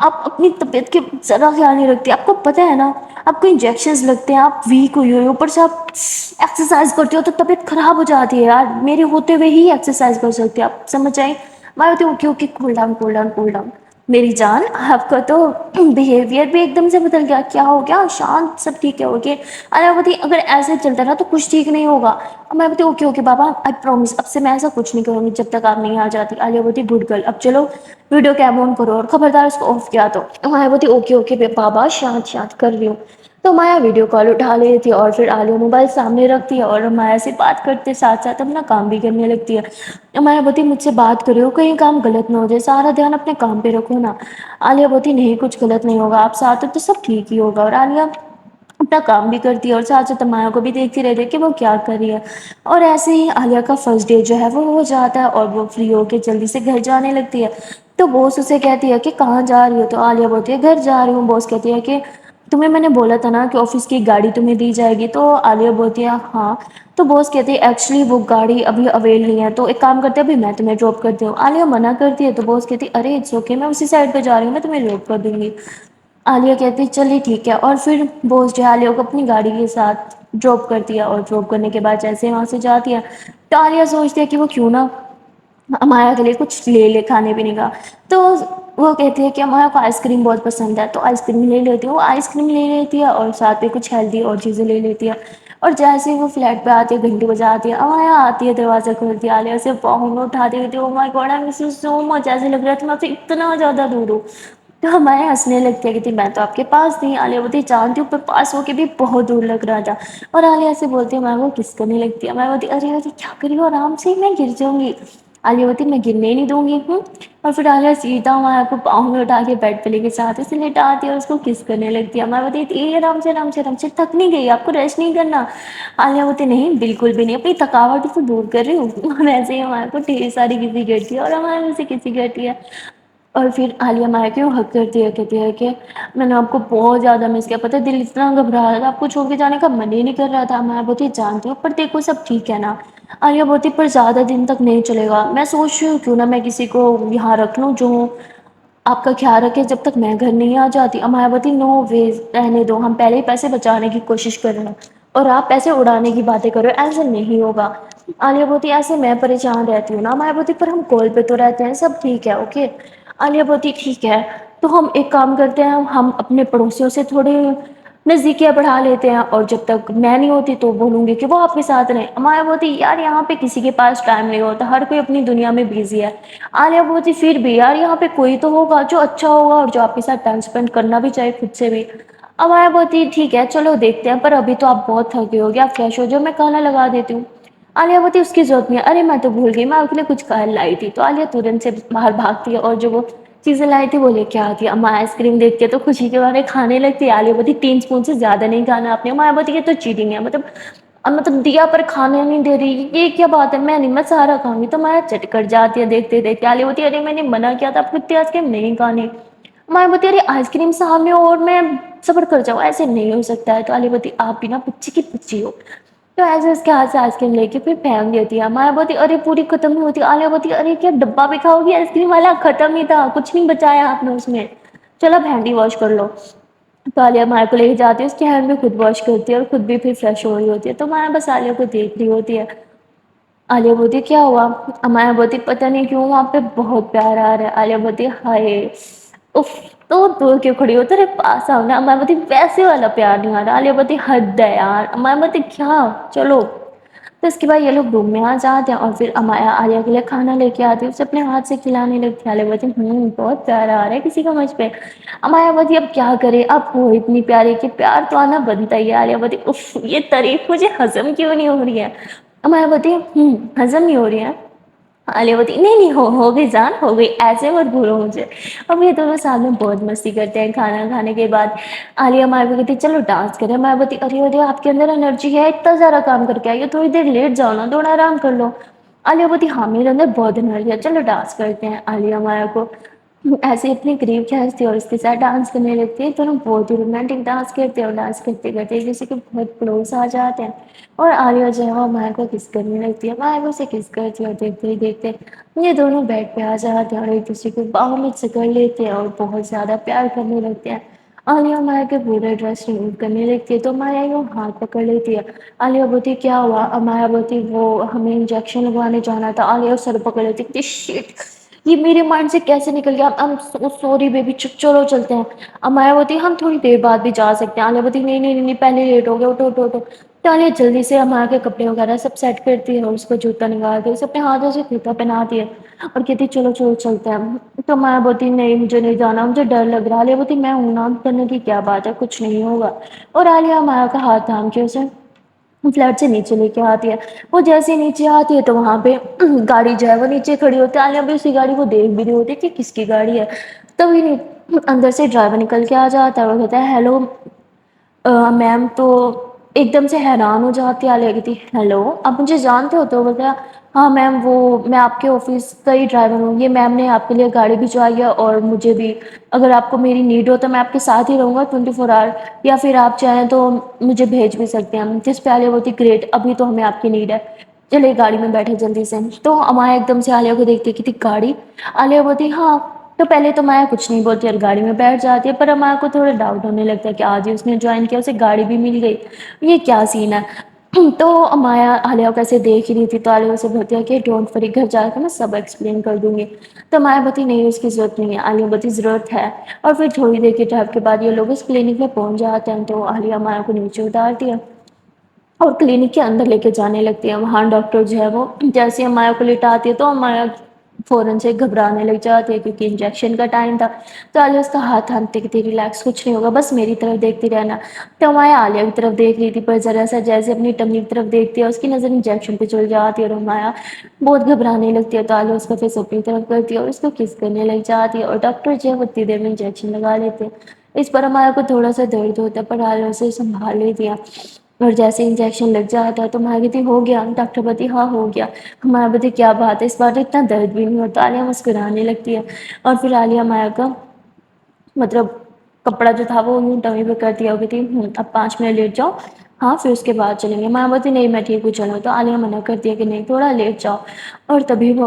آپ اپنی طبیعت کے ذرا خیال نہیں رکھتے، آپ کو پتہ ہے نا آپ کو انجیکشنز لگتے ہیں، آپ ویک ہوئی ہوئے اوپر سے آپ ایکسرسائز کرتے ہو تو طبیعت خراب ہو جاتی ہے یار، میرے ہوتے ہوئے ہی ایکسرسائز کر سکتے ہیں آپ، سمجھ آئیں؟ میں ہوتی okay okay cool down cool down cool down, میری جان آپ کا تو بیہیویئر بھی ایک دم سے بدل گیا، کیا ہو گیا؟ شانت، سب ٹھیک ہے اوکے؟ بتی اگر ایسے چلتا رہا تو کچھ ٹھیک نہیں ہوگا۔ میں بولتی اوکے اوکے بابا آئی پرومس اب سے میں ایسا کچھ نہیں کروں گی جب تک آپ نہیں آ جاتی۔ عالیہ بولتی گڈ گرل، اب چلو ویڈیو کیمرا آن کرو اور خبردار اس کو آف کیا تو۔ مایا بولتی اوکے اوکے بابا شانت شانت کر رہی ہوں۔ تو مایا ویڈیو کال اٹھا لیتی ہے اور پھر عالیہ موبائل سامنے رکھتی ہے اور مایا سے بات کرتے ساتھ ساتھ اپنا کام بھی کرنے لگتی ہے۔ مایا بولتی مجھ سے بات کر رہی ہو کہیں کام غلط نہ ہو جائے، سارا دھیان اپنے کام پہ رکھو نا۔ عالیہ بولتی نہیں کچھ غلط نہیں ہوگا، آپ ساتھ ہو تو سب ٹھیک ہی ہوگا۔ اور عالیہ اپنا کام بھی کرتی ہے اور ساتھ ساتھ مایا کو بھی دیکھتی رہتی ہے کہ وہ کیا کر رہی ہے۔ اور ایسے ہی عالیہ کا فرسٹ ڈے جو ہے وہ ہو جاتا ہے اور وہ فری ہو کے جلدی سے گھر جانے لگتی ہے۔ تو باس اسے کہتی ہے کہ کہاں جا رہی ہو؟ تو عالیہ بولتی ہے گھر جا رہی ہوں۔ باس کہتی ہے کہ تمہیں میں نے بولا تھا نا کہ آفس کی گاڑی تمہیں دی جائے گی؟ تو عالیہ بولتی ہے ہاں۔ تو باس کہتے ہیں ایکچولی وہ گاڑی ابھی اویل نہیں ہے تو ایک کام کرتے ہیں ابھی میں تمہیں ڈراپ کرتی ہوں۔ عالیہ منع کرتی ہے تو باس کہتی ہے ارے اٹس اوکے میں اسی سائڈ پہ جا رہی ہوں، میں تمہیں ڈراپ کر دوں گی۔ عالیہ کہتی چلیے ٹھیک ہے اور پھر باس جو ہے عالیہ کو اپنی گاڑی کے ساتھ ڈراپ کرتی ہے اور ڈراپ کرنے کے بعد جیسے وہاں سے جاتی ہے تو عالیہ سوچتی ہے کہ وہ کیوں نہ مایا کے لیے کچھ لے لے کھانے پینے کا۔ تو وہ کہتی ہے کہ مایا کو آئس کریم بہت پسند ہے تو آئس کریم لے لیتی ہے، وہ آئس کریم لے لیتی ہے اور ساتھ میں کچھ ہیلدی اور چیزیں لے لیتی ہے۔ اور جیسے ہی وہ فلیٹ پہ آتی ہے گھنٹی بجاتی ہے مایا آتی ہے دروازہ کھولتی ہے، عالیہ اسے پاؤں میں اٹھاتی ہوئی او مائی God I miss you so مچ، ایسے لگ رہا ہے کہ میں آپ سے اتنا زیادہ دور ہوں۔ تو مایا ہنسنے لگتی ہے کہتی میں تو آپ کے پاس تھی۔ عالیہ بولتی جانتی ہوں پر پاس ہو کے بھی بہت دور لگ رہا تھا۔ اور عالیہ سے بولتی ہے مایا کو کس کرنے لگتی ہے، مایا بولتی ارے ارے کیا کر رہی ہو آرام سے میں گر جاؤں گی۔ عالیہ بولتی میں گرنے نہیں دوں گی ہوں۔ اور پھر عالیہ سیدھا مایا کو پاؤں میں اٹھا کے بیڈ پہ لے کے ساتھ سے لیٹاتی ہے اور اس کو کس کرنے لگتی ہے۔ مایا بولتی آرام سے آرام سے آرام سے، تھک نہیں گئی آپ کو ریسٹ نہیں کرنا؟ عالیہ بولتی نہیں بالکل بھی نہیں، اپنی تھکاوٹ کو دور کر رہی ہوں۔ ویسے ہی مایا کو ڈھیر ساری کسی کرتی ہے اور ہمارے میں سے کسی کرتی ہے۔ اور پھر عالیہ مایا کو حق کرتی ہے کہتی ہے کہ میں نے آپ کو بہت زیادہ مس کیا، پتہ ہے دل اتنا گھبرا رہا تھا، آپ کو چھوڑ کے جانے کا من ہی نہیں کر رہا تھا۔ مایا بولتی جانتی ہوں پر دیکھو سب ٹھیک ہے نا؟ عالیہ بولتی پر زیادہ دن تک نہیں چلے گا، میں سوچ رہی ہوں کیوں نہ میں کسی کو یہاں رکھ لوں جو آپ کا خیال رکھے جب تک میں گھر نہیں آ جاتی۔ مایا بولتی نو ویز رہنے دو، ہم پہلے ہی پیسے بچانے کی کوشش کر رہے ہیں اور آپ پیسے اڑانے کی باتیں کر رہے ہو، ایسے نہیں ہوگا۔ عالیہ بولتی ایسے میں پریشان رہتی ہوں نا؟ مایا بولتی پر ہم کال پہ تو رہتے ہیں سب ٹھیک ہے اوکے؟ عالیہ بولتی ٹھیک ہے تو ہم ایک کام کرتے ہیں، ہم اپنے پڑوسیوں سے تھوڑے نزدیکیاں بڑھا لیتے ہیں اور جب تک میں نہیں ہوتی تو بولوں گی کہ وہ آپ کے ساتھ رہیں۔ مایا بولتی یار یہاں پہ کسی کے پاس ٹائم نہیں ہوتا، ہر کوئی اپنی دنیا میں بزی ہے۔ عالیہ بولتی پھر بھی یار یہاں پہ کوئی تو ہوگا جو اچھا ہوگا اور جو آپ کے ساتھ ٹائم اسپینڈ کرنا بھی چاہے خود سے بھی۔ مایا بولتی ٹھیک ہے چلو دیکھتے ہیں پر ابھی تو آپ بہت تھکے ہو گے، آپ فریش ہو جاؤ میں کھانا لگا دیتی ہوں۔ عالیہ بولتی اس کی ضرورت نہیں ہے، ارے میں تو بھول گئی میں آپ کے لیے کچھ لائی تھی۔ تو عالیہ ترنت سے باہر بھاگتی ہے اور جو وہ چیزیں لائی تھی وہ لے کے آتی ہے۔ اما آئس کریم دیکھتی ہے تو خوشی کے مارے کھانے لگتی ہے۔ عالیہ بولتی 3 اسپون سے زیادہ نہیں کھانا آپ نے۔ مایا بولتی یہ تو چیٹنگ ہے، مطلب دیا پر کھانے نہیں دے رہی، یہ کیا بات ہے؟ میں نہیں میں سارا کھاؤں گی۔ تو مایا چٹ کر جاتی ہے دیکھتے دیکھتے۔ عالیہ بولتی ارے میں نے منع کیا تھا آپ کو اتنی آئس کریم نہیں کھانی۔ مایا بولتی ارے آئس کریم سامنے ہو اور میں صبر کر جاؤں ایسے نہیں ہو سکتا ہے۔ تو عالیہ بولتی آپ بھی نا پچی کی پچی ہو۔ تو ایسے اس کے ہاتھ سے آئس کریم لے کے پھر پھینک دیتی ہے۔ مایا بولتی ارے پوری ختم نہیں ہوتی۔ عالیہ بولتی ارے کیا ڈبہ بھی کھاؤ گی؟ آئس کریم والا ختم ہی تھا، کچھ نہیں بچایا آپ نے اس میں، چلو اب ہینڈی واش کر لو۔ تو عالیہ مایا کو لے کے جاتی ہے، اس کے ہینڈ میں خود واش کرتی ہے اور خود بھی پھر فریش ہو رہی ہوتی ہے۔ تو مایا بس عالیہ کو دیکھ رہی ہوتی ہے۔ عالیہ بولتی کیا ہوا؟ مایا بولتی پتہ نہیں کیوں وہاں پہ بہت پیار آ رہا ہے۔ عالیہ بولتی ہائے اف تو دور کیوں کھڑی ہو تیرے پاس آؤ نا۔ مایا بولتی ویسے والا پیار نہیں آ رہا۔ عالیہ بولتی حد ہے یار۔ مایا بولتی کیا چلو۔ تو اس کے بعد یہ لوگ روم میں آ جاتے ہیں اور پھر امایا عالیہ کے لیے کھانا لے کے آتی ہے، اسے اپنے ہاتھ سے کھلانے لگتی ہے۔ عالیہ بولتی بہت پیار آ رہا ہے کسی کا مجھ پہ۔ مایا بولتی اب کیا کرے، اب ہو اتنی پیاری کہ پیار تو آنا بنتا ہی ہے۔ عالیہ بولتی اف یہ تعریف مجھے ہضم کیوں نہیں ہو رہی ہے؟ مایا بولتی ہضم نہیں ہو رہی ہے؟ عالیہ بولتی نہیں نہیں ہو گئی جان ہو گئی، ایسے مت بھولو مجھے۔ اب یہ دونوں ساتھ میں بہت مستی کرتے ہیں کھانا کھانے کے بعد۔ عالیہ مایا کو کہتی چلو ڈانس کریں۔ مایا بولتی ارے ارے آپ کے اندر انرجی ہے، اتنا سارا کام کر کے آئی ہو، تھوڑی دیر لیٹ جاؤ نا، تھوڑا آرام کر لو۔ عالیہ بولتی ہاں میرے اندر بہت انرجی ہے، چلو ڈانس کرتے ہیں۔ عالیہ مایا کو ایسے اپنے قریب کھینچتی ہے اور اس کے ساتھ ڈانس کرنے لگتی ہے، دونوں بہت ہی رومانٹک ڈانس کرتے ہیں اور ڈانس کرتے کرتے جیسے کہ بہت کلوز آ جاتے ہیں، اور عالیہ جو ہے وہ مائیک کو کس کرنے لگتی ہے، مائیک اسے کس کرتی ہے، اور دیکھتے ہی دیکھتے یہ دونوں بیڈ پہ آ جاتے ہیں اور ایک دوسرے کو باہوں میں جکڑ لیتے ہیں اور بہت زیادہ پیار کرنے لگتے ہیں۔ عالیہ مائیہ کے پورے ڈریس ریموو کرنے لگتی ہے تو مائیہ یوں ہاتھ پکڑ لیتی ہے۔ عالیہ بولتی کیا ہوا؟ مائیہ بولتی وہ ہمیں انجیکشن لگوانے جانا تھا، عالیہ سر پکڑ لیتی شٹ، یہ میرے مائنڈ سے کیسے نکل گیا، سوری بیبی چلو چلتے ہیں۔ اب مائیہ بولتی ہم تھوڑی دیر بعد بھی جا سکتے ہیں، عالیہ بولتی نہیں نہیں نہیں پہلے لیٹ ہو گیا، اٹھو اٹھو اٹھو۔ تو عالیہ جلدی سے مائیہ کے کپڑے وغیرہ سب سیٹ کرتی ہے اور اس کو جوتا نکالتی ہے، اسے اپنے ہاتھوں سے جوتا پہناتی ہے اور کہتی چلو چلو چلتے ہیں۔ تو مائیہ بولتی نہیں مجھے نہیں جانا، مجھے ڈر لگ رہا ہے، عالیہ بولتی میں ہوں نا، ڈرنے کی کیا بات ہے، کچھ نہیں ہوگا۔ اور عالیہ مائیہ کا ہاتھ تھام کے اسے فلیٹ سے نیچے لے کے آتی ہے۔ وہ جیسے نیچے آتی ہے تو وہاں پہ گاڑی جو ہے وہ نیچے کھڑی ہوتی ہے، عالیہ بھی اسی گاڑی کو دیکھ بھی رہی ہوتی کہ کس کی گاڑی ہے، تبھی اندر سے ڈرائیور نکل کے آ جاتا ہے اور کہتا ہے ہیلو میم۔ تو ایک دم سے حیران ہو جاتی ہے، عالیہ کہتی ہیلو آپ مجھے جانتے ہو؟ تو بولتا ہاں میم وہ میں آپ کے آفس کا ہی ڈرائیور ہوں، یہ میم نے آپ کے لیے گاڑی بھجوائی ہے اور مجھے بھی اگر آپ کو میری نیڈ ہو تو میں آپ کے ساتھ ہی رہوں گا 24 آور، یا پھر آپ چاہیں تو مجھے بھیج بھی سکتے ہیں۔ جس پہ عالیہ بولتی گریٹ، ابھی تو ہمیں آپ کی نیڈ ہے، چلے گاڑی میں بیٹھے جلدی سے۔ تو مائیہ ایک دم سے عالیہ کو دیکھتی کہ گاڑی، عالیہ بولتی ہاں۔ تو پہلے تو مائیہ کچھ نہیں بولتی اور گاڑی میں بیٹھ جاتی ہے، پر اب مائیہ کو تھوڑا ڈاؤٹ ہونے لگتا ہے کہ آج ہی اس نے جوائن کیا، اسے گاڑی بھی مل گئی، یہ کیا سین ہے۔ تو مائیہ عالیہ کو ایسے دیکھ ہی رہی تھی تو عالیہ اسے بولتی ہے کہ ڈونٹ وری، گھر جا کے میں سب ایکسپلین کر دوں گی۔ تو مائیہ بولتی نہیں اس کی ضرورت نہیں ہے، عالیہ بولتی ضرورت ہے۔ اور پھر تھوڑی دیر کے ٹائم کے بعد یہ لوگ اس کلینک میں پہنچ جاتے ہیں تو عالیہ مائیہ کو نیچے اتارتی ہے اور کلینک کے اندر لے کے جانے لگتی ہے۔ وہاں ڈاکٹر جو ہے وہ جیسے ہی مائیہ کو لٹاتی ہے تو مائیہ فوراً سے گھبرانے لگ جاتی ہے کیونکہ انجیکشن کا ٹائم تھا۔ تو عالیہ اس کا ہاتھ تھامتے کہتی ریلیکس، کچھ نہیں ہوگا، بس میری طرف دیکھتی رہنا۔ تو مائیہ عالیہ کی طرف دیکھ رہی تھی پر ذرا سا جیسے اپنی ٹمنی کی طرف دیکھتی ہے اس کی نظر انجیکشن پہ چل جاتی ہے اور مائیہ بہت گھبرانے لگتی ہے تو عالیہ اس کا فیس اپنی طرف کرتی ہے اور اس کو کس کرنے لگ جاتی ہے اور ڈاکٹر جو ہے وہ اتنی دیر میں انجیکشن لگا لیتے ہیں۔ اس پر مائیہ کو تھوڑا سا درد ہوتا ہے پر عالیہ اسے سنبھال لیتی ہے اور جیسے انجیکشن لگ جاتا ہے تو مائیہ کہتی ہو گیا؟ ڈاکٹر بولتی ہاں ہو گیا۔ مائیہ بولتی کیا بات ہے، اس بار تو اتنا درد بھی نہیں ہوتا، عالیہ مسکرانے لگتی ہے اور پھر عالیہ مائیہ کا مطلب کپڑا جو تھا وہ یوں ٹمئی پہ کر دیا اور کہتی اب 5 منٹ لیٹ جاؤ، ہاں پھر اس کے بعد چلیں گے۔ مائیہ بولتی نہیں میں ٹھیک ہوں چلو، تو عالیہ منع کرتی ہے کہ نہیں تھوڑا لیٹ جاؤ۔ اور تبھی وہ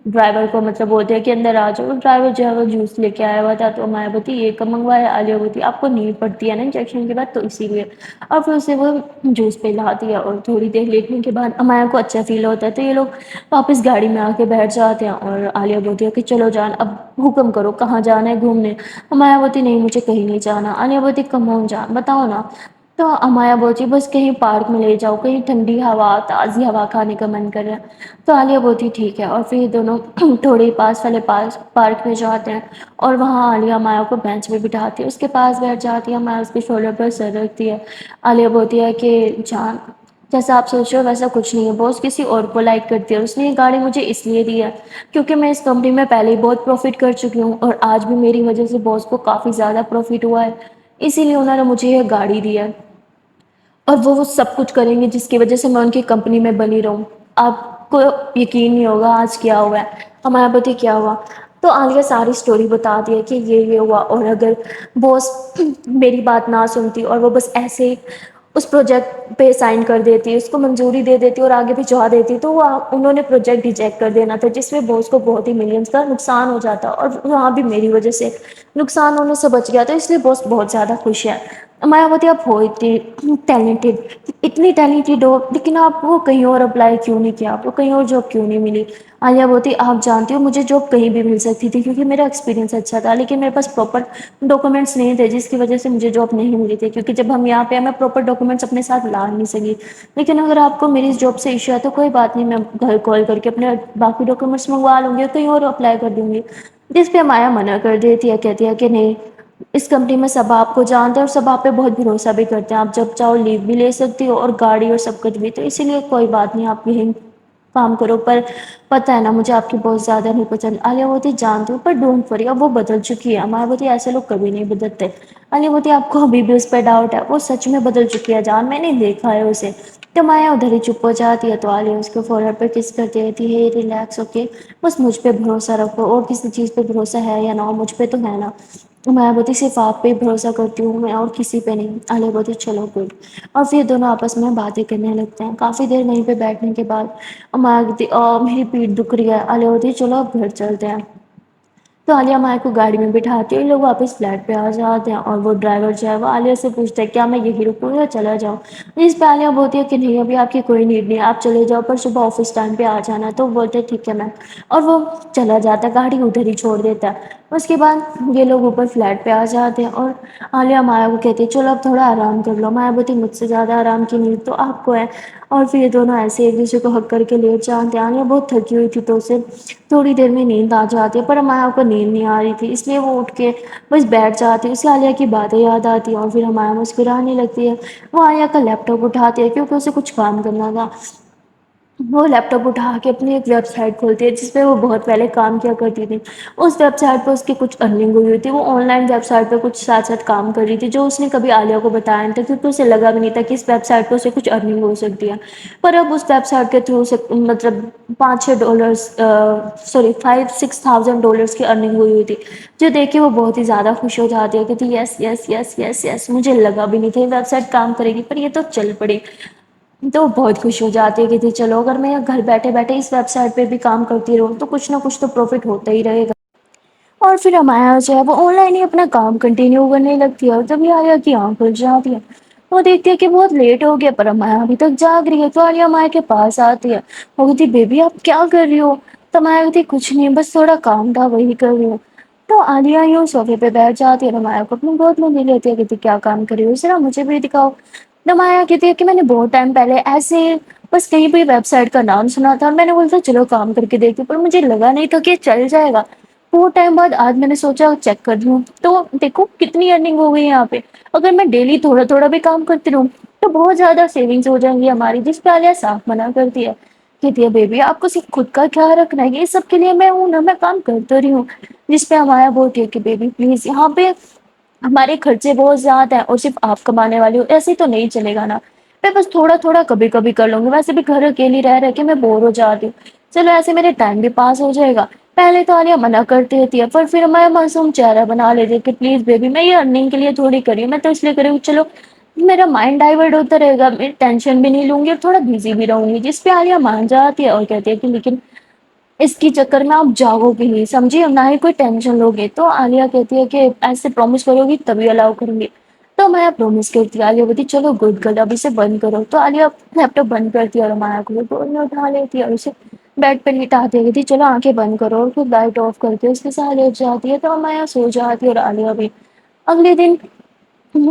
ڈرائیور کو مطلب بولتے ہیں کہ اندر آ جاؤ، ڈرائیور جو ہے وہ جوس لے کے آیا ہوا تھا تو مائیہ بولتی یہ کب منگوایا؟ عالیہ بولتی آپ کو نیڈ پڑتی ہے نا انجیکشن کے بعد تو اسی لیے، اور پھر اسے وہ جوس پلا دیا اور تھوڑی دیر لیٹنے کے بعد مائیہ کو اچھا فیل ہوتا ہے تو یہ لوگ واپس گاڑی میں آ کے بیٹھ جاتے ہیں اور عالیہ بولتی ہے کہ چلو جان اب حکم کرو کہاں جانا ہے گھومنے؟ مائیہ بولتی نہیں مجھے کہیں نہیں جانا، عالیہ بولتی کم آن جان بتاؤ نا؟ تو مائیہ بولتی بس کہیں پارک میں لے جاؤ، کہیں ٹھنڈی ہوا تازی ہوا کھانے کا من کر رہا ہے۔ تو عالیہ بولتی ٹھیک ہے اور پھر دونوں تھوڑے پاس والے پارک میں جاتے ہیں اور وہاں عالیہ مائیہ کو بینچ پہ بٹھاتی ہے، اس کے پاس بیٹھ جاتی ہے، مائیہ اس کے شولڈر پر سر رکھتی ہے۔ عالیہ بولتی ہے کہ جان جیسا آپ سوچ رہے ہو ویسا کچھ نہیں ہے، باس کسی اور کو لائک کرتی ہے، اس نے یہ گاڑی مجھے اس لیے دی ہے کیونکہ میں اس کمپنی میں پہلے ہی بہت پروفٹ کر چکی ہوں اور آج بھی میری وجہ سے باس کو کافی زیادہ پروفٹ ہوا ہے، اسی لیے انہوں نے مجھے یہ گاڑی دی ہے اور وہ سب کچھ کریں گے جس کی وجہ سے میں ان کی کمپنی میں بنی رہوں۔ آپ کو یقین نہیں ہوگا آج کیا ہوا ہے، ہمارا پتی کیا ہوا؟ تو عالیہ ساری اسٹوری بتا دی ہے کہ یہ ہوا اور اگر باس میری بات نہ سنتی اور وہ بس ایسے ہی اس پروجیکٹ پہ سائن کر دیتی، اس کو منظوری دے دیتی اور آگے بھجوا دیتی تو وہ انہوں نے پروجیکٹ ریجیکٹ کر دینا تھا جس میں باس کو بہت ہی ملینز کا نقصان ہو جاتا اور وہاں بھی میری وجہ سے نقصان ہونے سے بچ گیا، تو اس لیے باس بہت زیادہ خوش ہے۔ مائیہ بولتی آپ ہو اتنی ٹیلنٹڈ، اتنی ٹیلنٹڈ ہو لیکن آپ وہ کہیں اور اپلائی کیوں نہیں کیا، آپ کو کہیں اور جاب کیوں نہیں ملی؟ عالیہ بولتی آپ جانتی ہو مجھے جاب کہیں بھی مل سکتی تھی کیونکہ میرا ایکسپیرینس اچھا تھا لیکن میرے پاس پراپر ڈاکومنٹس نہیں تھے جس کی وجہ سے مجھے جاب نہیں ملی تھی، کیونکہ جب ہم یہاں پہ ہیں میں پراپر ڈاکومنٹس اپنے ساتھ لا نہیں سکی، لیکن اگر آپ کو میری اس جاب سے ایشو ہے تو کوئی بات نہیں، میں گھر کال کر کے اپنے باقی ڈاکومنٹس منگوا لوں گی اور کہیں اور اپلائی کر دوں گی۔ جس پہ مائیہ منع کر دیتی ہے، کہتی ہے کہ نہیں اس کمپنی میں سب آپ کو جانتے ہیں اور سب آپ پہ بہت بھروسہ بھی کرتے ہیں، آپ جب چاہو لیو بھی لے سکتی ہو اور گاڑی اور سب کچھ بھی، تو اسی لیے کوئی بات نہیں آپ یہیں کام کرو، پر پتہ ہے نا مجھے آپ کی بہت زیادہ نہیں پسند۔ عالیہ بولتی جانتی ہوں پر ڈونٹ وری اب وہ بدل چکی ہے، مائیہ بولتی ایسے لوگ کبھی نہیں بدلتے۔ عالیہ بولتی آپ کو ابھی بھی اس پہ ڈاؤٹ ہے، وہ سچ میں بدل چکی ہے جان، میں نے دیکھا ہے اسے، تو مایا ادھر ہی چپ ہو جاتی ہے تو عالیہ اس کے فورہیڈ پہ کس کرتی رہتی ہے ریلیکس ہو کے بس مجھ پہ بھروسہ رکھو اور کسی چیز پہ بھروسہ ہے یا نہ ہو مجھ پہ تو ہے نا مایا بولتی صرف آپ پہ ہی بھروسہ کرتی ہوں میں اور کسی پہ نہیں عالیہ بولتی چلو گڈ اور پھر دونوں آپس میں باتیں کرنے لگتے ہیں کافی دیر وہیں پہ بیٹھنے کے بعد مایا کہتی میری پیٹ دکھ رہی ہے عالیہ بولتی چلو اب گھر چلتے ہیں تو عالیہ مایا کو گاڑی میں بٹھاتی ہے یہ لوگ واپس فلیٹ پہ آ جاتے ہیں اور وہ ڈرائیور جو ہے وہ عالیہ سے پوچھتا ہے کیا میں یہی رکوں یا چلا جاؤں اس پہ عالیہ بولتی ہے کہ نہیں ابھی آپ کی کوئی نیڈ نہیں ہے آپ چلے جاؤ پر صبح آفس ٹائم پہ آ جانا تو بولتے ٹھیک ہے میم اور وہ چلا جاتا ہے گاڑی ادھر ہی چھوڑ دیتا ہے اس کے بعد یہ لوگ اوپر فلیٹ پہ آ جاتے ہیں اور عالیہ مایا کو کہتی ہے چلو اب تھوڑا آرام کر لو مایا بولتی مجھ سے زیادہ آرام کی نیڈ تو آپ کو ہے اور پھر یہ دونوں ایسے ایک دوسرے کو ہگ کر کے لیٹ جاتے ہیں عالیہ بہت تھکی ہوئی تھی تو اسے تھوڑی دیر میں نیند آ جاتی ہے پر مایا کو نیند نہیں آ رہی تھی اس لیے وہ اٹھ کے بس بیٹھ جاتی ہے اسے عالیہ کی باتیں یاد آتی ہیں اور پھر مایا مسکرانے لگتی ہے وہ عالیہ کا لیپ ٹاپ اٹھاتی ہے کیونکہ اسے کچھ کام کرنا تھا وہ لیپ ٹاپ اٹھا کے اپنی ایک ویب سائٹ کھولتی ہے جس پہ وہ بہت پہلے کام کیا کرتی تھی اس ویب سائٹ پہ اس کی کچھ ارننگ ہوئی تھی وہ آن لائن ویب سائٹ پہ کچھ ساتھ ساتھ کام کر رہی تھی جو اس نے کبھی عالیہ کو بتایا نہیں تھا کیونکہ اسے لگا بھی نہیں تھا کہ اس ویب سائٹ پہ اسے کچھ ارننگ ہو سکتی ہے پر اب اس ویب سائٹ کے تھرو سے مطلب $5-6 سوری $5,000-6,000 کی ارننگ ہوئی تھی جو دیکھ کے وہ بہت ہی زیادہ خوش ہو جاتی ہے کہتی یس یس یس یس یس مجھے لگا بھی نہیں تھا ویب سائٹ کام کرے گی پر یہ تو چل پڑی تو بہت خوش ہو جاتی ہے کہ تھی چلو اگر میں گھر بیٹھے بیٹھے اس ویب سائٹ پہ بھی کام کرتی رہوں تو کچھ نہ کچھ تو پروفٹ ہوتا ہی رہے گا اور پھر ہمارا جو ہے وہ آن لائن ہی اپنا کام کنٹینیو کرنے لگتی ہے اور جب عالیہ کی آنکھ کھل جاتی ہے وہ دیکھتی ہے کہ بہت لیٹ ہو گیا پر مایا ابھی تک جاگ رہی ہے تو عالیہ مایا کے پاس آتی ہے وہ کہتی بیبی آپ کیا کر رہی ہو تو مایا کہتی کچھ نہیں بس تھوڑا کام تھا وہی کر رہی ہوں تو عالیہ یوں صوفے پہ بیٹھ جاتی ہے اور مایا کو اپنی گود میں لے لیتی ہے کہتی کیا کام کر رہی ہو ذرا مجھے بھی دکھاؤ تو مایا کہتی ہے کہ میں نے بہت ٹائم پہلے ایسے بس کہیں بھی ویب سائٹ کا نام سنا تھا میں نے بولا چلو کام کر کے دیکھتی پر مجھے لگا نہیں تھا کہ چل جائے گا بہت ٹائم بعد آج میں نے سوچا چیک کر لوں تو دیکھو کتنی ارننگ ہو گئی ہے یہاں پہ اگر میں ڈیلی تھوڑا تھوڑا بھی کام کرتی رہوں تو بہت زیادہ سیونگس ہو جائیں گی ہماری جس پہ عالیہ صاف منع کرتی ہے کہتی ہے بیبی آپ کو صرف خود کا خیال رکھنا ہے یہ سب کے لیے میں ہوں نا میں کام کرتا رہی ہوں جس پہ ہمارا بولتی ہے کہ بیبی پلیز یہاں پہ ہمارے خرچے بہت زیادہ ہیں اور صرف آپ کمانے والی ہو ایسے تو نہیں چلے گا نا میں بس تھوڑا تھوڑا کبھی کبھی کر لوں گی ویسے بھی گھر اکیلی رہ کے میں بور ہو جاتی ہوں چلو ایسے میرے ٹائم بھی پاس ہو جائے گا پہلے تو عالیہ منع کرتی رہتی ہے پر پھر میں معصوم چہرہ بنا لیتی کہ پلیز بیبی میں یہ ارننگ کے لیے تھوڑی کری ہوں میں تو اس لیے کری ہوں چلو میرا مائنڈ ڈائیورٹ ہوتا رہے گا میں ٹینشن بھی نہیں لوں گی اور تھوڑا بزی بھی رہوں گی جس پہ عالیہ مان جاتی ہے اور کہتی ہے کہ لیکن اس کی چکر میں آپ جاؤ گی نہیں سمجھیے نہ ہی کوئی ٹینشن لوگے تو عالیہ کہتی ہے کہ ایسے پرومس کرو گی تبھی الاؤ کروں گی تو مایا پرومس کرتی ہے عالیہ بولتی چلو گڈ گرل اب اسے بند کرو تو عالیہ لیپ ٹاپ بند کرتی ہے اور مایا کو گود میں اٹھا لیتی ہے اور اسے بیڈ پہ لٹاتی ہے کہتی چلو آنکھیں بند کرو اور پھر لائٹ آف کرتے اس کے ساتھ لیٹ جاتی ہے تو مایا سو جاتی ہے اور عالیہ بھی اگلے دن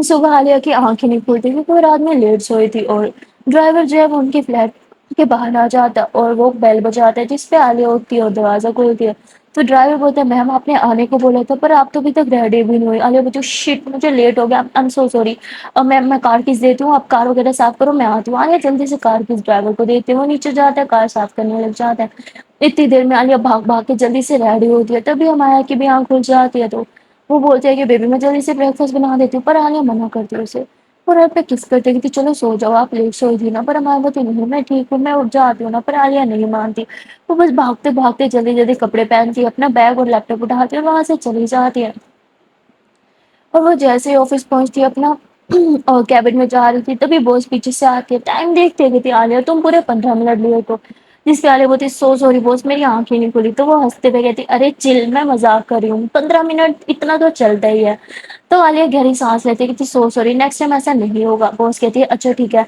صبح عالیہ کی آنکھ ہی نہیں کھلتی کیونکہ وہ رات میں لیٹ سوئی تھی اور ڈرائیور جو ہے وہ ان کی فلیٹ کے باہر آ جاتا اور وہ بیل بجاتا ہے جس پہ عالیہ اٹھتی ہے اور دروازہ کھولتی ہے تو ڈرائیور بولتا ہے میم آپ نے آنے کو بولا تھا پر آپ تو ابھی تک ریڈی بھی نہیں ہوئی عالیہ بولتی شٹ مجھے لیٹ ہو گیا آئی ایم سو سوری اور میں کار کیس دیتی ہوں آپ کار وغیرہ صاف کرو میں آتی ہوں عالیہ جلدی سے کار کیس ڈرائیور کو دیتے ہیں وہ نیچے جاتا ہے کار صاف کرنے لگ جاتا ہے اتنی دیر میں عالیہ بھاگ بھاگ کے جلدی سے ریڈی ہوتی ہے تبھی مایا کی بھی آنکھ کھل جاتی ہے تو وہ بولتے ہیں کہ بیبی میں جلدی سے بریک فاسٹ بنا دیتی ہوں پر عالیہ منع کرتی ہے اسے اور آپ پہ کس کرتے کہ چلو سو جاؤ آپ لیٹ سوئی تھی نا پر مایا بولتی نہیں میں ٹھیک ہوں میں اٹھ جاتی ہوں نا پر عالیہ نہیں مانتی وہ بس بھاگتے بھاگتے جلدی جلدی کپڑے پہنتی ہے اپنا بیگ اور لیپ ٹاپ اٹھاتی ہے اور وہاں سے چلی جاتی ہے اور وہ جیسے ہی آفس پہنچتی ہے اپنا اور کیبن میں جا رہی تھی تبھی باس پیچھے سے آتی ہے ٹائم دیکھتے کہتی عالیہ تم پورے 15 منٹ لیٹ ہو جس پہ عالیہ بولتی سو سوری باس میری آنکھیں نہیں کھلی تو وہ ہنستے ہوئے کہتی ارے چل میں مذاق کر رہی ہوں 15 منٹ اتنا تو چلتا ہی ہے تو عالیہ گہری سانس لیتی کہتی سو سوری نیکسٹ ٹائم ایسا نہیں ہوگا باس کہتی ہے اچھا ٹھیک ہے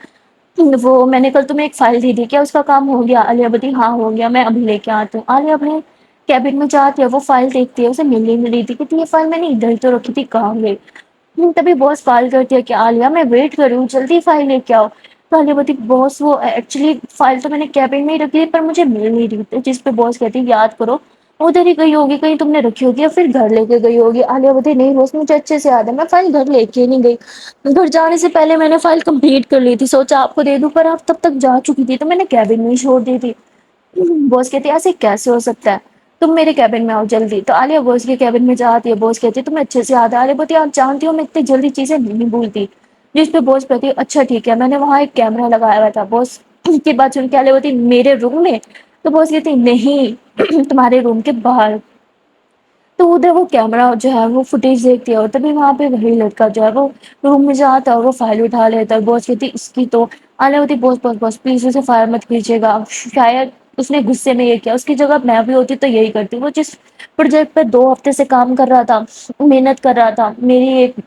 وہ میں نے کل تمہیں ایک فائل دی تھی کیا اس کا کام ہو گیا عالیہ بولتی ہاں ہو گیا میں ابھی لے کے آتی ہوں عالیہ اپنے کیبن میں جاتی ہے وہ فائل دیکھتی ہے اسے مل ہی نہیں رہی تھی کہتی یہ فائل میں نے ادھر تو رکھی تھی کہاں گئی تبھی باس کال کرتی ہے کہ عالیہ میں ویٹ کر رہی ہوں جلدی فائل لے کے آؤ تو عالیہ بولتی باس وہ ایکچولی فائل تو میں نے کیبن میں ہی رکھی ہے پر مجھے مل نہیں رہی تھی جس پہ باس کہتی یاد کرو ادھر ہی گئی ہوگی کہیں تم نے رکھی ہوگی یا پھر گھر لے کے گئی ہوگی عالیہ بولتی نہیں باس مجھے اچھے سے یاد ہے میں فائل گھر لے کے نہیں گئی گھر جانے سے پہلے میں نے فائل کمپلیٹ کر لی تھی سوچا آپ کو دے دوں پر آپ تب تک جا چکی تھی تو میں نے کیبن میں ہی چھوڑ دی تھی باس کہتی ایسے کیسے ہو سکتا ہے تم میرے کیبن میں آؤ جلدی تو عالیہ باس کے کیبن میں جاتی ہے باس کہتی تمہیں اچھے سے یاد ہے عالیہ بولتی آپ جانتی ہو میں اتنی جلدی چیزیں نہیں بھولتی جس پہ بوس کہتی ہے اچھا ٹھیک ہے، میں نے وہاں ایک کیمرا لگایا ہوا تھا بوس کی بات سن کے عالیہ بولتی میرے روم میں؟ تو باس کہتی نہیں تمہارے روم کے باہر۔ تو ادھر وہ کیمرا جو ہے وہ فوٹیج دیکھتی ہے اور تبھی وہاں پہ وہی لڑکا جو ہے وہ روم میں جاتا ہے اور وہ فائل اٹھا لیتا ہے، باس کہتی اس کی تو عالیہ ہوتی باس باس باس پلیز اسے فائر مت کیجیے گا، شاید اس نے غصے میں یہ کیا، اس کی جگہ میں بھی ہوتی تو یہی کرتی۔ وہ جس پروجیکٹ پہ 2 ہفتے سے کام کر رہا تھا، محنت کر رہا تھا، میری ایک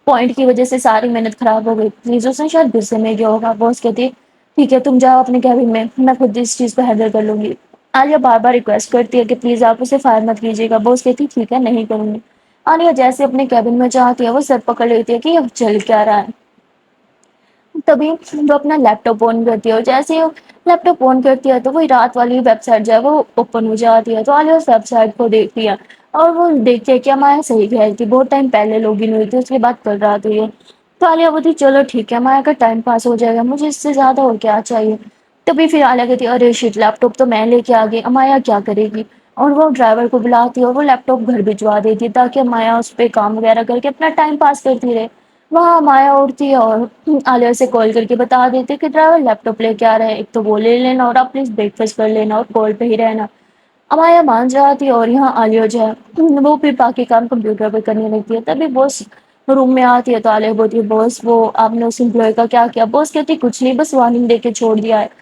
پوائنٹ کی وجہ سے ساری محنت خراب ہو گئی، پلیز اس نے شاید غصے میں کیا ہوگا۔ باس کہتی ٹھیک ہے تم جاؤ اپنے کیبن میں خود اس چیز کو ہینڈل کر لوں گی۔ عالیہ بار بار ریکویسٹ کرتی ہے کہ پلیز آپ اسے فائر مت کیجیے گا، باس کہتی ٹھیک ہے نہیں کروں گی۔ عالیہ جیسے اپنے کیبن میں جاتی ہے وہ سر پکڑ لیتی ہے کہ اب چل کیا رہا ہے، تبھی وہ اپنا لیپ ٹاپ آن کرتی ہے اور جیسے وہ لیپ ٹاپ آن کرتی ہے تو وہی رات والی ویب سائٹ جو ہے وہ اوپن ہو جاتی ہے، تو عالیہ اس ویب سائٹ کو دیکھتی ہے اور وہ دیکھتی ہے کہ مایا صحیح کہہ رہی تھی، بہت ٹائم پہلے لاگ ان ہوئی تھی اس کے بعد کل رات ہوئی ہے۔ تو عالیہ بولتی چلو ٹھیک ہے مایا کا ٹائم پاس ہو جائے گا، مجھے اس سے زیادہ اور کیا چاہیے۔ تبھی پھر عالیہ کہتی ارے شٹ لیپ ٹاپ تو میں لے کے آگئی، اب مایا کیا کرے گی، اور وہ ڈرائیور کو بلاتی ہے اور وہ لیپ ٹاپ گھر بھجوا دیتی ہے تاکہ مایا اس پہ کام وغیرہ کر کے اپنا ٹائم پاس کرتی رہے۔ وہاں مایا اڑتی ہے اور عالیہ سے کال کر کے بتا دیتے کہ ڈرائیور لیپ ٹاپ لے کے آ رہے ہیں، ایک تو وہ لے لینا اور آپ پلیز بریک فاسٹ کر لینا اور کال پہ ہی رہنا۔ اب مایا مان جاتی ہے اور یہاں عالیہ جو ہے وہ پھر باقی کام کمپیوٹر پہ کرنے لگتی ہے۔ تبھی باس روم میں آتی ہے تو عالیہ بولتی ہے باس وہ آپ نے اس امپلائی کا کیا کیا، باس کہتی کچھ نہیں بس وارننگ دے کے چھوڑ دیا ہے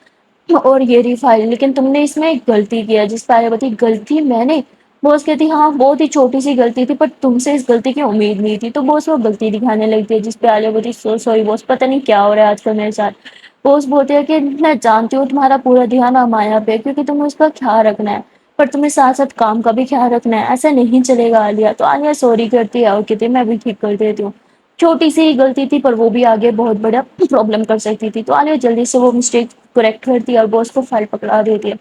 اور یہ رہی فائل، لیکن تم نے اس میں ایک غلطی کیا، جس پہ عالیہ بولتی غلطی میں نے؟ باس کہتی ہاں بہت ہی چھوٹی سی غلطی تھی پر تم سے اس غلطی کی امید نہیں تھی، تو باس وہ غلطی دکھانے لگتی ہے جس پہ عالیہ بولتی سو سوری باس پتہ نہیں کیا ہو رہا ہے آج کل میرے ساتھ۔ باس بولتے ہیں کہ میں جانتی ہوں تمہارا پورا دھیان مایا پہ کیونکہ تمہیں اس کا خیال رکھنا ہے پر تمہیں ساتھ ساتھ کام کا بھی خیال رکھنا ہے، ایسا نہیں چلے گا عالیہ۔ تو عالیہ سوری کرتی ہے اور کہتی ہے میں بھی ٹھیک کر دیتی ہوں، چھوٹی سی ہی غلطی تھی پر وہ بھی آگے بہت بڑا پرابلم کر سکتی تھی۔ تو عالیہ جلدی سے وہ مسٹیک کریکٹ کرتی ہے اور باس کو فائل پکڑا دیتی ہے۔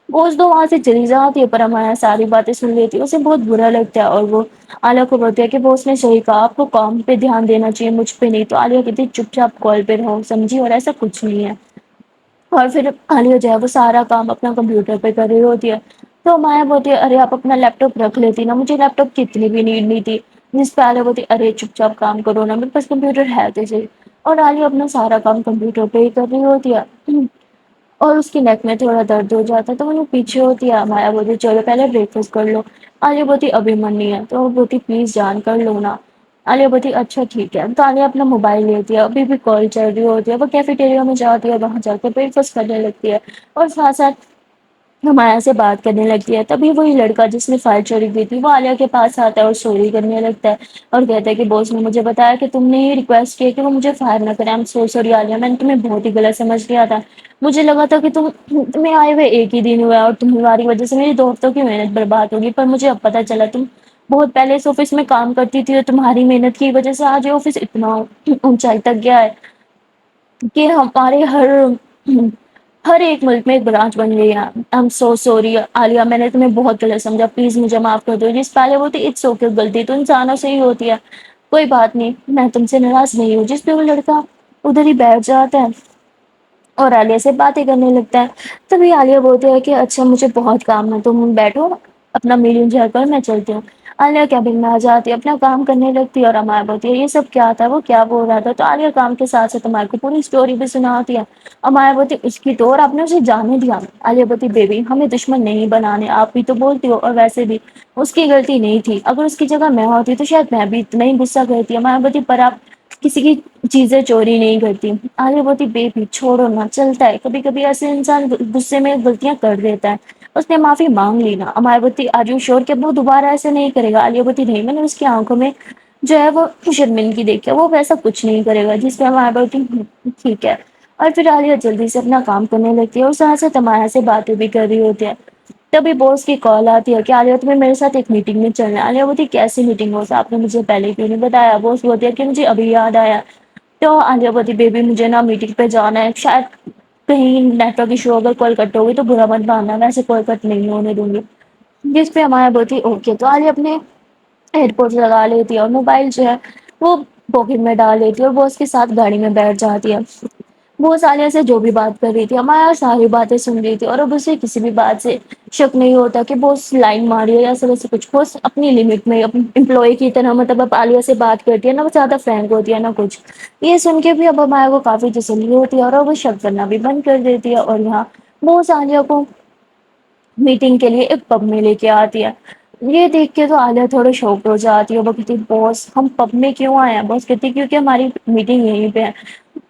باس تو وہاں سے چلی جاتی ہے پر مایا ساری باتیں سن لیتی ہے، اسے بہت برا لگتا ہے اور وہ عالیہ کو بولتی ہے کہ باس نے صحیح کہا آپ کو کام پہ دھیان دینا چاہیے مجھ پہ نہیں۔ تو عالیہ کہتی چپ چاپ کال پہ رہو سمجھی، اور ایسا کچھ نہیں ہے۔ اور پھر عالیہ جو ہے وہ سارا کام اپنا کمپیوٹر پہ کر رہی ہوتی ہے تو مایا بولتی ہے ارے آپ اپنا لیپ ٹاپ رکھ لیتی نا، مجھے لیپ ٹاپ کی اتنی بھی نیڈ نہیں تھی، جس پہ عالیہ بولتی ارے چپ چاپ کام کرو نا میرے پاس کمپیوٹر ہے تو صحیح۔ اور عالیہ اپنا سارا کام کمپیوٹر پہ ہی کر رہی ہوتی ہے اور اس کی نیک میں تھوڑا درد ہو جاتا ہے تو وہ پیچھے ہوتی ہے، مایا بولتی چلو پہلے بریک فاسٹ کر لو، عالیہ بولتی ابھی من نہیں ہے، تو وہ بولتی پلیز جان کر لو نا، عالیہ بولتی اچھا ٹھیک ہے۔ تو عالیہ اپنا موبائل لیتی ہے، ابھی بھی کال چل رہی ہوتی ہے، وہ کیفیٹیریا میں جاتی ہے وہاں جا کے بریک فاسٹ کرنے لگتی ہے اور ساتھ ساتھ مایا سے بات کرنے لگتی ہے۔ تبھی وہی لڑکا جس نے فائل چوری کی تھی وہ عالیہ کے پاس آتا ہے اور سوری کرنے لگتا ہے اور کہتا ہے کہ باس نے مجھے بتایا کہ تم نے یہ ریکویسٹ کیا کہ وہ مجھے فائر نہ کرے، آئی ایم سو سوری عالیہ میں نے تمہیں بہت ہی غلط سمجھ لیا تھا، مجھے لگا تھا کہ تمہیں آئے ہوئے ایک ہی دن ہوا ہے اور تمہاری وجہ سے میری 2 ہفتوں کی محنت برباد ہوگی، پر مجھے اب پتا چلا تم بہت پہلے اس آفس میں کام کرتی تھی اور تمہاری محنت کی وجہ سے آج یہ آفس اتنا اونچائی تک گیا ہے کہ ہمارے ہر ایک ملک میں ایک برانچ بن گئی ہے۔ آئی ایم سو سوری عالیہ میں نے تمہیں بہت غلط سمجھا، پلیز مجھے معاف کر دو۔ جس پہلے ہوتی اٹس اوکے غلطی تو انسانوں سے ہی ہوتی ہے، کوئی بات نہیں میں تم سے ناراض نہیں ہوں۔ جس پہ وہ لڑکا ادھر ہی بیٹھ جاتا ہے اور عالیہ سے باتیں کرنے لگتا ہے۔ تبھی عالیہ بولتی ہے کہ اچھا مجھے بہت کام ہے تم بیٹھو اپنا میل انجوائے کرو میں چلتی ہوں۔ عالیہ کیبن میں آ جاتی ہے، اپنا کام کرنے لگتی ہے اور مایا بولتی ہے یہ سب کیا تھا وہ کیا بول رہا تھا، تو عالیہ کام کے ساتھ ساتھ مایا کو پوری اسٹوری بھی سناتی ہے اور مایا بولتی اس کی تو اور آپ نے اسے جانے دیا۔ عالیہ بولتی بیبی ہمیں دشمن نہیں بنانے، آپ بھی تو بولتی ہو، اور ویسے بھی اس کی غلطی نہیں تھی، اگر اس کی جگہ میں ہوتی تو شاید میں بھی اتنا ہی غصہ کرتی۔ مایا بولتی پر آپ کسی کی چیزیں چوری نہیں کرتی۔ عالیہ بولتی بیبی چھوڑو نا چلتا ہے، کبھی کبھی ایسے انسان غصے میں غلطیاں کر دیتا ہے، اس نے معافی مانگ لی نا۔ مایا بولتی آر یو شیور کہ وہ دوبارہ ایسے نہیں کرے گا؟ عالیہ بولتی نہیں میں نے اس کی آنکھوں میں جو ہے وہ شرمندگی دیکھی ہے، وہ ویسا کچھ نہیں کرے گا۔ جس پہ مایا بولتی ٹھیک ہے، اور پھر عالیہ جلدی سے اپنا کام کرنے لگتی ہے اور ساتھ ساتھ مایا سے باتیں بھی کر رہی ہوتی ہے۔ تبھی باس کی کال آتی ہے کہ عالیہ تمہیں میرے ساتھ ایک میٹنگ میں چلنا ہے۔ عالیہ بولتی کیسی میٹنگ باس آپ نے مجھے پہلے کیوں نہیں بتایا؟ باس بولتی ہے کہ مجھے ابھی یاد آیا۔ تو عالیہ بولتی بیبی مجھے نا میٹنگ پہ جانا ہے، شاید کہیں نیٹ ورک ایشو اگر کال کٹ ہوگی تو برا مت ماننا، ویسے کال کٹ نہیں ہونے دوں گی۔ جس پہ مایا بولتی اوکے، تو عالیہ اپنے ایئر پورٹ لگا لیتی ہے اور موبائل جو ہے وہ پاکٹ میں ڈال لیتی ہے اور باس کے ساتھ گاڑی میں بیٹھ جاتی ہے۔ وہ سالیہ سے جو بھی بات کر رہی تھی ہمارا ساری باتیں سن رہی تھی اور اب اسے کسی بھی بات سے شک نہیں ہوتا کہ بس لائن ماری ہے یا ایسا ویسے کچھ بس اپنی لمٹ میں امپلائی کی طرح مطلب اب عالیہ سے بات کرتی ہے نا وہ زیادہ فرینک ہوتی ہے نا کچھ یہ سن کے بھی اب ہمارے کو کافی تسلی ہوتی ہے اور وہ شک کرنا بھی بند کر دیتی ہے اور یہاں وہ عالیہ کو میٹنگ کے لیے ایک پب میں لے کے آتی ہے یہ دیکھ کے تو عالیہ تھوڑی شاکڈ ہو جاتی ہے وہ کہتی باس ہم پب میں کیوں آئے ہیں باس کہتی کیونکہ ہماری میٹنگ یہیں پہ ہے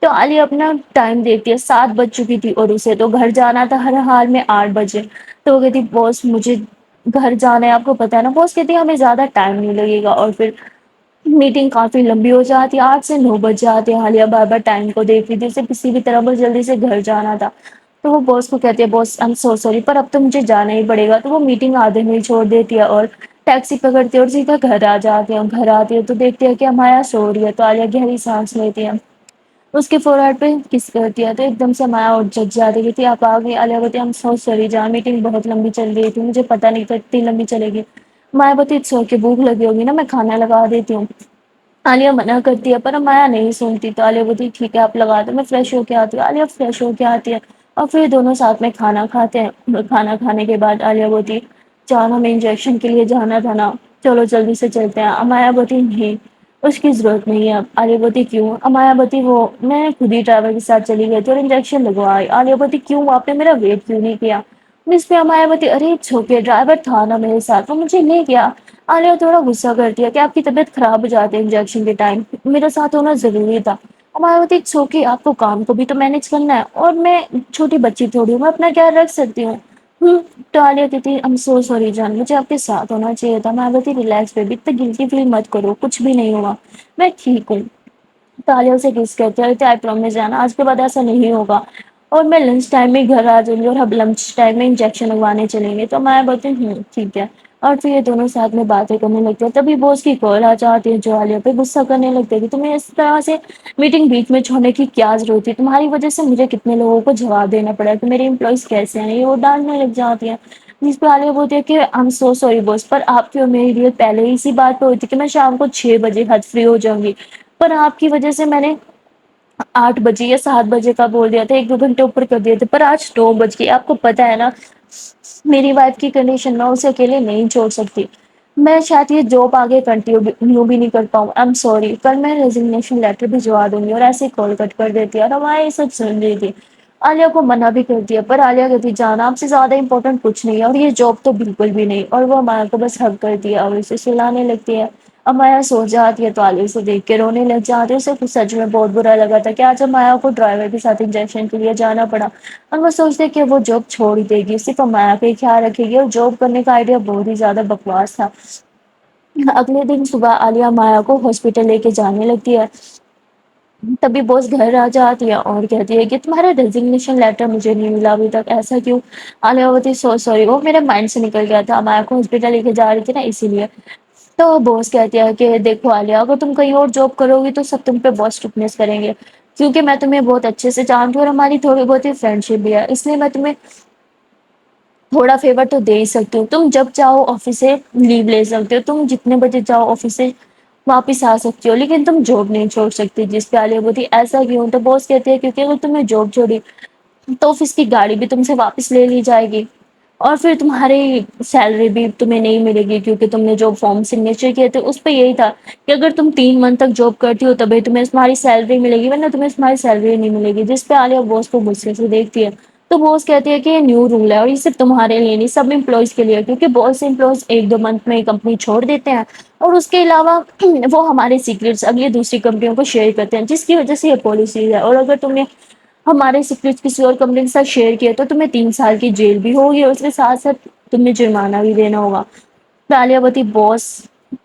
تو عالیہ اپنا ٹائم دیکھتی ہے 7 بج چکی تھی اور اسے تو گھر جانا تھا ہر حال میں 8 بجے تو وہ کہتی باس مجھے گھر جانا ہے آپ کو پتا ہے نا باس کہتی ہے ہمیں زیادہ ٹائم نہیں لگے گا اور پھر میٹنگ کافی لمبی ہو جاتی ہے 8 سے 9 بج جاتے ہیں عالیہ بار بار ٹائم کو دیکھ رہی تھی اسے کسی بھی طرح بس جلدی سے گھر جانا تھا تو وہ باس کو کہتے ہیں باس آئی ایم سو سوری پر اب تو مجھے جانا ہی پڑے گا تو وہ میٹنگ آدھے میں ہی چھوڑ دیتی ہے اور ٹیکسی پکڑتی ہے اور سیدھا گھر آ جاتے ہیں گھر آتی ہے تو دیکھتے ہیں کہ مایا سو رہی ہے تو عالیہ گہری سانس لیتی ہے اس کے فور ہیڈ پہ کس کرتی ہے تو ایک دم سے مایا اٹھ جگ جاتی تھی آپ آ گئی عالیہ بولتی آئی ایم سو سوری جاں میٹنگ بہت لمبی چل رہی تھی مجھے پتا نہیں تھا اتنی لمبی چلے گی مایا بولتی اٹس اوکے بھوک لگی ہوگی نا میں کھانا لگا دیتی ہوں عالیہ منع کرتی ہے پر مایا نہیں سنتی تو عالیہ بولتی ٹھیک ہے آپ لگا دو میں فریش ہو کے آتی ہوں عالیہ فریش ہو کے آتی ہے اور پھر دونوں ساتھ میں کھانا کھاتے ہیں کھانا کھانے کے بعد عالیہ بولتی جانو ہمیں انجیکشن کے لیے جانا تھا نا چلو جلدی سے چلتے ہیں مایا بولتی نہیں اس کی ضرورت نہیں ہے اب عالیہ بولتی کیوں مایا بولتی وہ میں خود ہی ڈرائیور کے ساتھ چلی گئی تھی اور انجیکشن لگوائی عالیہ بولتی کیوں آپ نے میرا ویٹ کیوں نہیں کیا اس پہ مایا بولتی ارے اٹس اوکے ڈرائیور تھا نا میرے ساتھ وہ مجھے لے گیا عالیہ تھوڑا غصہ کرتی ہے کہ آپ کی طبیعت خراب ہو جاتی ہے انجیکشن کے ٹائم میرے ساتھ ہونا ضروری تھا مایا بولتی اٹس اوکے آپ کو کام کو بھی تو مینج کرنا ہے اور میں چھوٹی بچی تھوڑی ہوں میں اپنا خیال رکھ سکتی ہوں تو عالیہ کہتی آئی ایم سو سوری جان مجھے آپ کے ساتھ ہونا چاہیے تھا مایا بولتی ریلیکس بیبی اتنی گلٹی فیل مت کرو کچھ بھی نہیں ہوا میں ٹھیک ہوں تو عالیہ اسے کس کرتی ہے آئی پرومس جانا آج کے بعد ایسا نہیں ہوگا اور میں لنچ ٹائم میں گھر آ جاؤں گی اور اب لنچ ٹائم میں انجیکشن لگوانے چلیں گے تو مایا بولتی ٹھیک ہے اور پھر یہ دونوں ساتھ میں باتیں کرنے لگتے ہیں تبھی باس کی کال آ جاتی ہے جو عالیہ پہ غصہ کرنے لگتے کہ تمہیں اس طرح سے میٹنگ بیچ میں چھوڑنے کی کیا ضرورت تھی تمہاری وجہ سے مجھے کتنے لوگوں کو جواب دینا پڑا ہے کہ میرے امپلائز کیسے ہیں یہ وہ ڈانٹنے لگ جاتی ہیں جس پہ عالیہ بولتی ہے کہ آئی ایم سو سوری باس پر آپ کی اور میری ڈیل پہلے ہی اسی بات پہ ہوئی تھی کہ میں شام کو 6 بجے حد فری ہو جاؤں گی پر آپ کی وجہ سے میں نے 8 بجے یا 7 بجے کا بول دیا تھا 1 2 گھنٹے اوپر کر دیے تھے پر آج 9 بج گئے آپ کو پتا ہے نا میری وائف کی کنڈیشن میں اسے اکیلے نہیں چھوڑ سکتی میں شاید یہ جاب آگے کنٹینیو بھی نہیں کر پاؤں آئی ایم سوری کل میں ریزگنیشن لیٹر بھجوا دوں گی اور ایسے کال کٹ کر دیتی ہے اور ہمارا یہ سب سن رہی تھی عالیہ کو منع بھی کر دیا پر عالیہ کہتی جانا آپ سے زیادہ امپورٹنٹ کچھ نہیں ہے اور یہ جاب تو بالکل بھی نہیں اور وہ مایا کو بس ہگ کرتی ہے اور اسے سلانے لگتی ہے اب مایا سو جاتی ہے تو عالیہ اسے دیکھ کے رونے لگ جاتی ہے اسے سچ میں بہت برا لگا تھا کہ آج اب مایا کو ڈرائیور کے ساتھ انجیکشن کے لیے جانا پڑا اور وہ سوچتے کہ وہ جاب چھوڑ ہی دے گی صرف مایا کا ہی خیال رکھے گی اور جاب کرنے کا آئیڈیا بہت ہی زیادہ بکواس تھا اگلے دن صبح عالیہ مایا کو ہاسپٹل لے کے جانے لگتی ہے تبھی باس گھر آ جاتی ہے اور کہتی ہے کہ تمہارا ڈیزگنیشن لیٹر مجھے نہیں ملا ابھی تک ایسا کیوں عالیہ بولتی سو سوری وہ میرے مائنڈ سے نکل گیا تھا مایا کو ہاسپٹل لے کے جا رہی تھی نا اسی لیے تو باس کہتے ہیں کہ دیکھو عالیہ اگر تم کہیں اور جاب کرو گی تو سب تم پہ بہت اسٹرکٹنیس کریں گے کیونکہ میں تمہیں بہت اچھے سے جانتی ہوں اور ہماری تھوڑی بہت ہی فرینڈ شپ بھی ہے اس لیے میں تمہیں تھوڑا فیور تو دے ہی سکتی ہوں تم جب چاہو آفس سے لیو لے سکتے ہو تم جتنے بجے جاؤ آفس سے واپس آ سکتی ہو لیکن تم جاب نہیں چھوڑ سکتی جس پہ عالیہ بولتی ایسا کیوں تو باس کہتے ہیں کیونکہ اگر تم نے جاب چھوڑی تو آفس کی گاڑی بھی تم سے واپس لے لی جائے گی اور پھر تمہاری سیلری بھی تمہیں نہیں ملے گی کیونکہ تم نے جو فارم سگنیچر کیے تھے اس پہ یہی تھا کہ اگر تم 3 منتھ تک جاب کرتی ہو تبھی تمہیں تمہاری سیلری ملے گی ورنہ تمہیں تمہاری سیلری نہیں ملے گی جس پہ عالیہ باس کو غصے سے دیکھتی ہے تو باس کہتی ہے کہ یہ نیو رول ہے اور یہ صرف تمہارے لیے نہیں سب امپلائز کے لیے کیونکہ بہت سے امپلائز 1 2 منتھ میں کمپنی چھوڑ دیتے ہیں اور اس کے علاوہ وہ ہمارے سیکریٹس اگلی دوسری کمپنیوں کو شیئر کرتے ہیں جس کی وجہ سے یہ پالیسی ہے اور اگر تم نے ہمارے سیکریٹس کسی اور کمپنی کے ساتھ شیئر کیا تو تمہیں 3 سال کی جیل بھی ہوگی اور اس کے ساتھ ساتھ تمہیں جرمانہ بھی دینا ہوگا عالیہ بولتی باس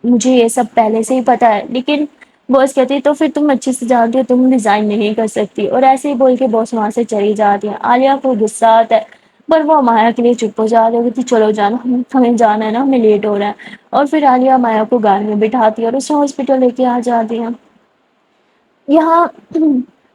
مجھے یہ سب پہلے سے ہی پتا ہے لیکن باس کہتی تو پھر تم اچھے سے جانتی ہو تم ریزائن نہیں کر سکتی اور ایسے ہی بول کے باس وہاں سے چلی جاتی ہے عالیہ کو غصہ آتا ہے پر وہ مایا کے لیے چپ ہو جاتی ہے کہ چلو جانا ہمیں جانا ہے نا ہمیں لیٹ ہو رہا ہے اور پھر عالیہ مایا کو گاڑی میں بٹھاتی ہے اور اسے ہاسپٹل لے کے آ جاتی ہے یہاں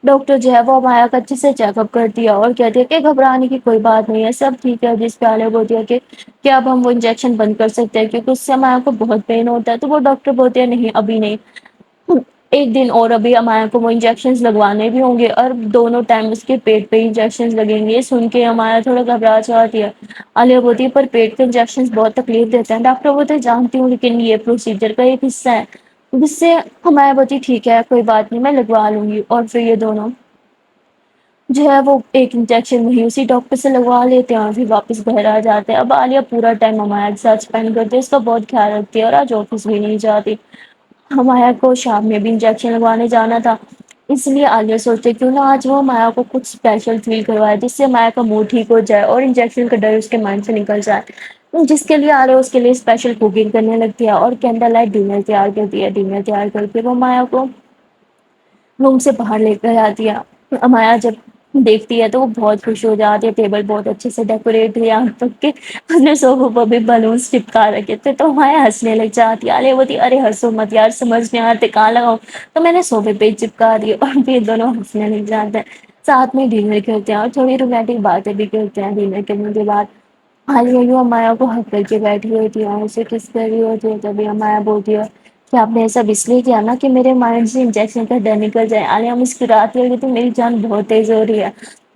ڈاکٹر جو ہے وہ مایا کا اچھے سے چیک اپ کرتی ہے اور کہتی ہے کہ گھبرانے کی کوئی بات نہیں ہے سب ٹھیک ہے جس پہ عالیہ بولتی ہے کہ کیا اب ہم وہ انجیکشن بند کر سکتے ہیں کیونکہ اس سے مایا کو بہت پین ہوتا ہے تو وہ ڈاکٹر بولتے ہیں نہیں ابھی نہیں ایک دن اور ابھی امایا کو وہ انجیکشن لگوانے بھی ہوں گے اور دونوں ٹائم اس کے پیٹ پہ انجیکشن لگیں گے، سن کے امایا تھوڑا گھبرا جاتی ہے۔ عالیہ بولتی ہے پر پیٹ کے انجیکشن بہت تکلیف دیتے ہیں، ڈاکٹر بولتے جانتی ہوں لیکن یہ پروسیجر کا ایک حصہ ہے، جس سے امایا بولتی ٹھیک ہے کوئی بات نہیں میں لگوا لوں گی، اور پھر یہ دونوں جو ہے وہ ایک انجیکشن وہیں اسی ڈاکٹر سے لگوا لیتے ہیں اور پھر واپس گھر آ جاتے ہیں۔ اب عالیہ پورا ٹائم امایا کے ساتھ اسپینڈ کرتی ہے، اس کا بہت خیال رکھتی ہے اور آج آفس بھی نہیں جاتی۔ امایا کو شام میں بھی انجیکشن لگوانے جانا تھا، اس لیے عالیہ سوچتے کیوں نہ آج وہ امایا کو کچھ اسپیشل فیل کروائے جس سے امایا کا موڈ ٹھیک ہو جائے اور انجیکشن کا ڈر اس کے مائنڈ سے نکل جائے، جس کے لیے عالیہ اس کے لیے اسپیشل کوکنگ کرنے لگتی ہے اور کینڈل لائٹ ڈنر تیار کرتی ہے۔ ڈنر تیار کر کے وہ امایا کو روم سے باہر لے کر آتی ہے۔ امایا جب دیکھتی ہے تو وہ بہت خوش ہو جاتی ہے، ٹیبل بہت اچھے سے ڈیکوریٹ ہے، یہاں تک کہ اپنے صوفوں پر بھی بلونس چپکا رکھے تھے، تو امایا ہنسنے لگ جاتی ہے۔ عالیہ بولتی ارے ہنسو مت یار، سمجھ نہیں آتے کہاں لگاؤ، تو میں نے صوفے پہ ہی چپکا دی اور پھر دونوں ہنسنے لگ جاتے ہیں۔ ساتھ میں ڈنر کرتے ہیں اور تھوڑی رومانٹک باتیں بھی کرتے ہیں ڈنر کرنے کے بعد۔ عالیہ یوں امایا کو ہگ کر کے بیٹھی ہوتی ہے اور اسے کس کر رہی ہوتی ہے، تبھی امایا بولتی ہے کہ آپ نے ایسا اس لیے کیا نا کہ میرے مائنڈ سے انجیکشن کا ڈر نکل جائے۔ عالیہ مسکراتی ہے تو میری جان بہت تیز ہو رہی ہے،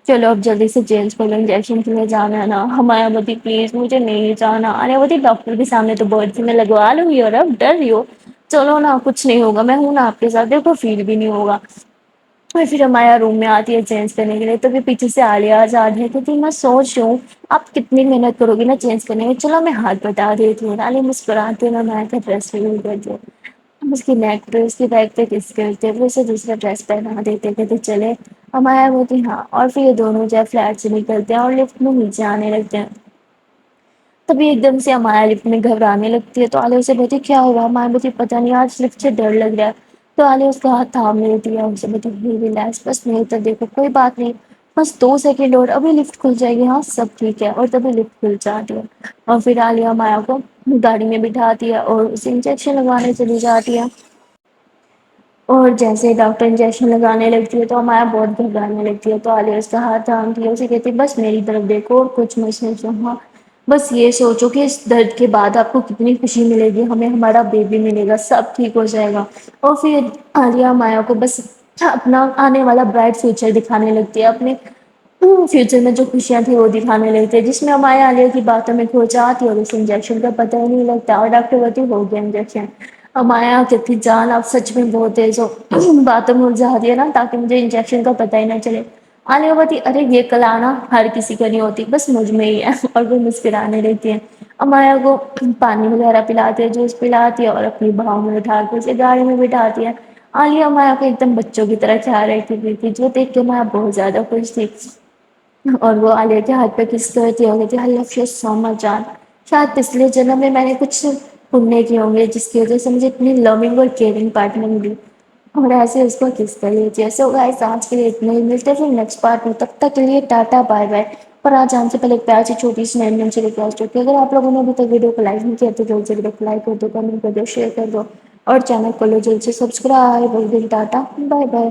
چلو اب جلدی سے چینج کرلو، انجیکشن کے لیے جانا ہے نا۔ امایا بولتی پلیز مجھے نہیں جانا، عالیہ بولتی ڈاکٹر کے سامنے تو بولتی تھی میں لگوا لوں گی اور اب ڈر رہی ہو، چلو نا کچھ نہیں ہوگا، میں ہوں نا آپ کے ساتھ، دیکھو فیل بھی نہیں ہوگا۔ اور پھر امایا روم میں آتی ہے چینج کرنے کے لیے، تو پھر پیچھے سے عالیہ آ جاتی ہے، کہتی میں سوچ رہی ہوں آپ کتنی محنت کرو گی نا چینج کرنے میں، چلو میں ہاتھ بٹا دیتی ہوں۔ عالیہ مسکراتی ہے امایا کا ڈریس ریموو کرتی ہے، اس کی نیک پہ اس کی بیک پہ کس کرتے پھر اسے دوسرا ڈریس پہنا دیتے، کہتے چلے۔ امایا بولتی ہاں، اور پھر یہ دونوں جو ہے فلیٹ سے نکلتے ہیں اور لفٹ میں نیچے آنے لگتے ہیں۔ تبھی ایک دم سے امایا لفٹ میں گھبرانے لگتی ہے تو عالیہ سے بولتی کیا ہوا؟ امایا بولتی پتہ نہیں آج لفٹ سے ڈر لگ رہا ہے، تو عالیہ اس کا ہاتھ تھام لیتی ہے، اسے بولتی ریلیکس، بس میری طرف دیکھو کوئی بات نہیں، بس 2 سیکنڈ اور ابھی لفٹ کھل جائے گی، ہاں سب ٹھیک ہے، اور تبھی لفٹ کھل جاتی ہے۔ اور پھر عالیہ امایا کو گاڑی میں بٹھاتی ہے اور اسے انجیکشن لگوانے چلی جاتی ہے۔ اور جیسے ڈاکٹر انجیکشن لگانے لگتی ہے تو امایا بہت گھبرانے لگتی ہے، تو عالیہ اس کا ہاتھ تھامتی ہے، اسے کہتی ہے بس میری طرف دیکھو اور کچھ مت سوچو، ہاں بس یہ سوچو کہ اس درد کے بعد آپ کو کتنی خوشی ملے گی، ہمیں ہمارا بیبی ملے گا، سب ٹھیک ہو جائے گا۔ اور پھر عالیہ امایا کو بس اپنا آنے والا برائٹ فیوچر دکھانے لگتی ہے، اپنے فیوچر میں جو خوشیاں تھیں وہ دکھانے لگتی ہے، جس میں امایا عالیہ کی باتوں میں کھو جاتی ہے اور اسے انجیکشن کا پتہ ہی نہیں لگتا، اور ڈاکٹر بولتی ہو گیا انجیکشن۔ امایا کہتی جان آپ سچ میں بہت تیز ہو، باتوں میں الجھا دیا نا تاکہ مجھے انجیکشن کا پتہ ہی نہ چلے۔ عالیہ بولتی ارے یہ کلا نا ہر کسی کو نہیں ہوتی، بس مجھ میں ہی ہے، اور وہ مسکرانے لگتی ہے۔ امایا کو پانی وغیرہ پلاتی ہے، جوس پلاتی ہے اور اپنی بھاؤں میں اٹھا کے اسے گاڑی میں بٹھاتی ہے۔ عالیہ امایا کو ایک دم بچوں کی طرح خیال رکھتی تھی، جو دیکھ کے امایا بہت زیادہ خوش تھی، اور وہ عالیہ کے ہاتھ پہ کس کرتی ہے اور کہتی ہے آئی لو یو سو مچ جان، شاید پچھلے جنم میں نے کچھ پنیہ کیے ہوں گے جس کی وجہ سے مجھے اتنی لوننگ اور کیئرنگ پارٹنر ملی، اور ایسے اس کو کس کر لیجیے۔ سو گائس آج کے لیے اتنا ہی، ملتے ہیں نیکسٹ پارٹ میں، تب تک کے لیے ٹاٹا بائے بائے۔ پر آج جان سے پہلے ایک پیار سی چھوٹی سی نئی سے ریکویسٹ ہوتی ہے، اگر آپ لوگوں نے ابھی تک ویڈیو کو لائک نہیں کیا تو جلد سے ویڈیو کو لائک کر دو، کمنٹ کر دو، شیئر کر دو، اور چینل کو لو جلد سے سبسکرائب، اور ٹاٹا بائے بائے۔